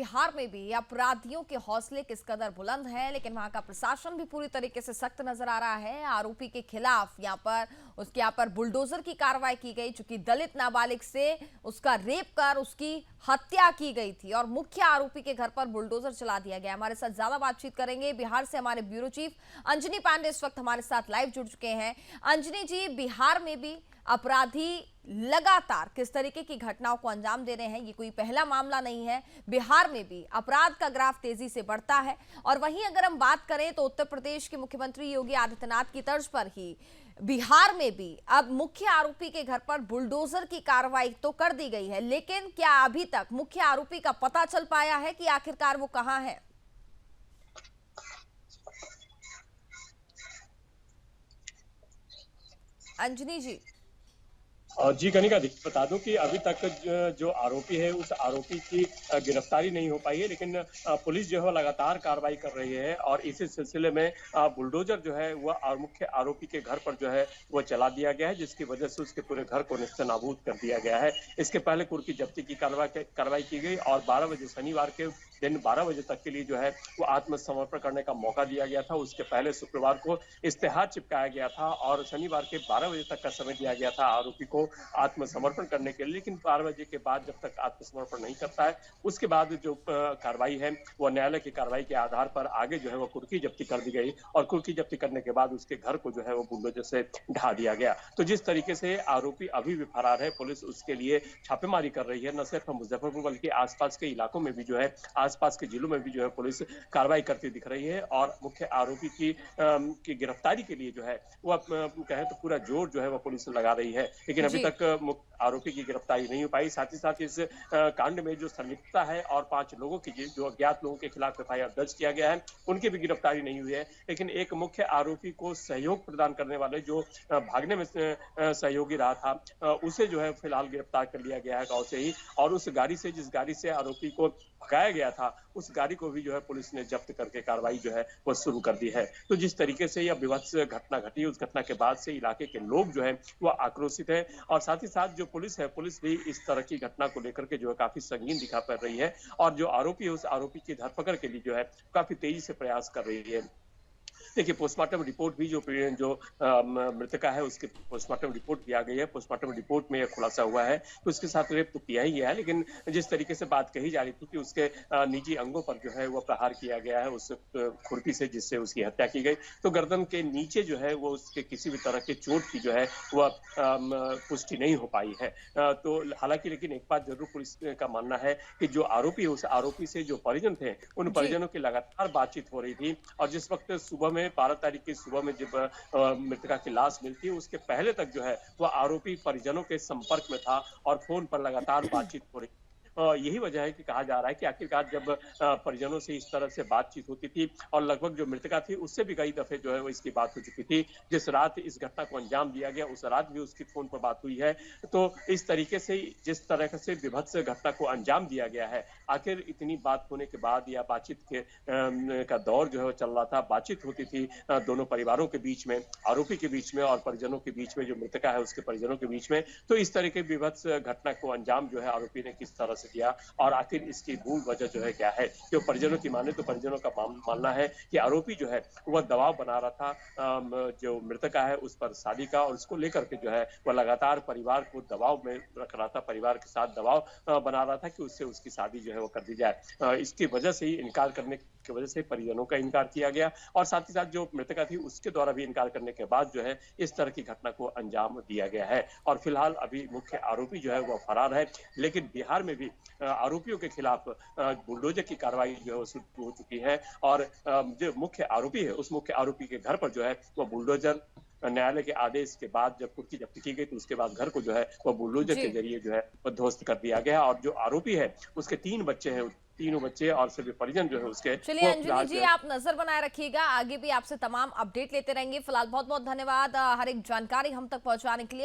बिहार में भी अपराधियों के हौसले किस कदर बुलंद हैं, लेकिन वहां का प्रशासन भी पूरी तरीके से सख्त नजर आ रहा है। आरोपी के खिलाफ यहाँ पर बुलडोजर की कार्रवाई की गई, चूंकि दलित नाबालिग से उसका रेप कर उसकी हत्या की गई थी और मुख्य आरोपी के घर पर बुलडोजर चला दिया गया। हमारे साथ ज्यादा बातचीत करेंगे बिहार से हमारे ब्यूरो चीफ अंजनी पांडे इस वक्त हमारे साथ लाइव जुड़ चुके हैं। अंजनी जी, बिहार में भी अपराधी लगातार किस तरीके की घटनाओं को अंजाम दे रहे हैं, ये कोई पहला मामला नहीं है। बिहार में भी अपराध का ग्राफ तेजी से बढ़ता है और वहीं अगर हम बात करें तो उत्तर प्रदेश के मुख्यमंत्री योगी आदित्यनाथ की तर्ज पर ही बिहार में भी अब मुख्य आरोपी के घर पर बुलडोजर की कार्रवाई तो कर दी गई है, लेकिन क्या अभी तक मुख्य आरोपी का पता चल पाया है कि आखिरकार वो कहां है? अंजनी जी। जी कनिका, देखिए बता दूं कि अभी तक जो आरोपी है उस आरोपी की गिरफ्तारी नहीं हो पाई है, लेकिन पुलिस जो है लगातार कार्रवाई कर रही है और इसी सिलसिले में बुलडोजर जो है वह मुख्य आरोपी के घर पर जो है वह चला दिया गया है, जिसकी वजह से उसके पूरे घर को नेस्तनाबूद कर दिया गया है। इसके पहले कुर्की जब्ती की कार्रवाई की गई और 12 बजे शनिवार के दिन 12 बजे तक के लिए जो है वो आत्मसमर्पण करने का मौका दिया गया था। उसके पहले शुक्रवार को इश्तेहार चिपकाया गया था और शनिवार के 12 बजे तक का समय दिया गया था आरोपी को आत्मसमर्पण करने के लिए, लेकिन 12 बजे के बाद जब तक आत्मसमर्पण नहीं करता है उसके बाद जो कार्रवाई है वो न्यायालय की कार्रवाई के आधार पर आगे जो है वो कुर्की जब्ती कर दी गई और कुर्की जब्ती करने के बाद उसके घर को जो है वो बुलडोजर से ढा दिया गया। तो जिस तरीके से आरोपी अभी भी फरार है, पुलिस उसके लिए छापेमारी कर रही है। न सिर्फ मुजफ्फरपुर बल्कि आसपास के इलाकों में भी जो है, आसपास के जिलों में भी जो है पुलिस कार्रवाई करती दिख रही है और मुख्य आरोपी की गिरफ्तारी के लिए जो है वो कहें तो पूरा जोर जो है वो पुलिस लगा रही है, लेकिन अभी जी। तक मुख्य आरोपी की गिरफ्तारी नहीं हो पाई। साथ ही साथ इस कांड में जो संलिप्तता है और 5 लोगों की जो अज्ञात लोगों के खिलाफ एफआईआर दर्ज किया गया है उनकी भी गिरफ्तारी नहीं हुई है, लेकिन एक मुख्य आरोपी को सहयोग प्रदान करने वाले जो भागने में सहयोगी रहा था उसे जो है फिलहाल गिरफ्तार कर लिया गया है गांव से ही, और उस गाड़ी से जिस गाड़ी से आरोपी को भगाया गया था उस गाड़ी को भी जो है पुलिस ने जब्त करके कार्रवाई जो है वो शुरू कर दी है। तो जिस तरीके से यह विभत्स घटना घटी, उस घटना के बाद से इलाके के लोग जो है वो आक्रोशित है और साथ ही साथ जो पुलिस है, पुलिस भी इस तरह की घटना को लेकर के जो है काफी संगीन दिखा पड़ रही है और जो आरोपी है उस आरोपी की धरपकड़ के लिए जो है काफी तेजी से प्रयास कर रही है। देखिए पोस्टमार्टम रिपोर्ट भी जो मृतका है उसके पोस्टमार्टम रिपोर्ट भी आ गई है। पोस्टमार्टम रिपोर्ट में यह खुलासा हुआ है कि उसके साथ रेप तो किया ही गया है, लेकिन जिस तरीके से बात कही जा रही थी कि उसके निजी अंगों पर जो है वो प्रहार किया गया है उस खुरपी से जिससे उसकी हत्या की गई, तो गर्दन के नीचे जो है वो उसके किसी भी तरह के चोट की जो है वह पुष्टि नहीं हो पाई है। तो हालांकि लेकिन एक बात जरूर पुलिस का मानना है कि जो आरोपी है उस आरोपी से जो परिजन थे उन जी। परिजनों की लगातार बातचीत हो रही थी और जिस वक्त सुबह में 12 तारीख की सुबह में जब मृतका की लाश मिलती है उसके पहले तक जो है वह आरोपी परिजनों के संपर्क में था और फोन पर लगातार बातचीत हो रही। यही वजह है कि कहा जा रहा है कि आखिरकार जब परिजनों से इस तरह से बातचीत होती थी और लगभग जो मृतका थी उससे भी कई दफे जो है वो इसकी बात हो चुकी थी, जिस रात इस घटना को अंजाम दिया गया उस रात भी उसकी फोन पर बात हुई है। तो इस तरीके से जिस तरह से विभत्स घटना को अंजाम दिया गया है, आखिर इतनी बात होने के बाद या बातचीत के का दौर जो है वो चल रहा था, बातचीत होती थी दोनों परिवारों के बीच में, आरोपी के बीच में और परिजनों के बीच में, जो मृतका है उसके परिजनों के बीच में, तो इस तरह के विभत्स घटना को अंजाम जो है आरोपी ने किस तरह से दिया और आखिर इसकी मूल वजह जो है क्या है। जो परिजनों की माने तो परिजनों का मानना है कि आरोपी जो है वह दबाव बना रहा था जो मृतका है उस पर शादी का, और उसको लेकर के जो है वह लगातार परिवार को दबाव में रख रहा था, परिवार के साथ दबाव बना रहा था कि उससे उसकी शादी जो है वो कर दी जाए। इसकी वजह से ही इनकार करने की वजह से परिजनों का इनकार किया गया और साथ ही साथ जो मृतका थी उसके द्वारा भी इनकार करने के बाद जो है इस तरह की घटना को अंजाम दिया गया है और फिलहाल अभी मुख्य आरोपी जो है वह फरार है, लेकिन बिहार में भी आरोपियों के खिलाफ बुलडोजर की कार्रवाई जो है वो शुरू हो चुकी है और जो मुख्य आरोपी है उस मुख्य आरोपी के घर पर जो है वह बुलडोजर न्यायालय के आदेश के बाद जब कुर्की जब्ती की गई तो उसके बाद घर को जो है वह बुलडोजर के जी। जरिए जो है वह ध्वस्त कर दिया गया और जो आरोपी है उसके 3 बच्चे हैं, तीनों बच्चे और सभी परिजन जो है उसके चलिए वो अंजनी फिलहाल जी, जो है आप नजर बनाए रखिएगा, आगे भी आपसे तमाम अपडेट लेते रहेंगे। फिलहाल बहुत बहुत धन्यवाद हर एक जानकारी हम तक पहुंचाने के लिए।